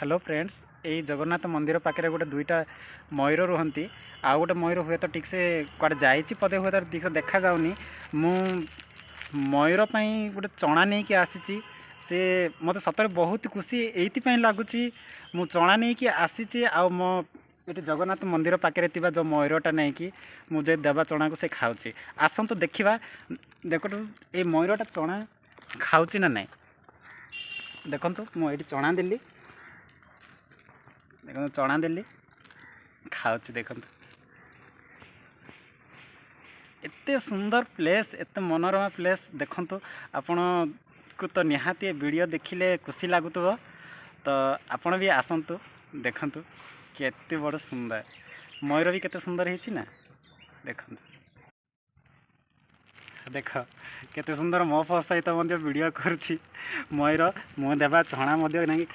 hello friends यही जगन्नाथ मंदिर पाखे गोटे दुईटा मयूर रुहति आउ गोटे मयूर हुए तो ठीक से कड़े जाइए पदे हुए तो ठीक से देखा जाऊनी मु मयूर गोटे चना नहीं कि आसी से मत सतरे बहुत खुशी ये लगुच मु चना नहीं कि आसी आ मो ये जगन्नाथ मंदिर पाखे जो मयूरटा नहीं कि मुझे देवा चना को से खाऊँ आसतु देखा देख ये मयूरटा चना खाऊँ ना नहीं देखु मुझे चना देली देखो चना देली खाऊँ देखु एते सुंदर प्लेस एते मनोरमा प्लेस देखु आपण को तो निहाती वीडियो देखिले खुशी लगुव तो आपण भी आसतु देखु केते बड़ सुंदर मयूर भी केते सुंदर है ना देखु देख केते सुंदर मो सहित वीडियो करुँची मयूर मु देवा चना नहीं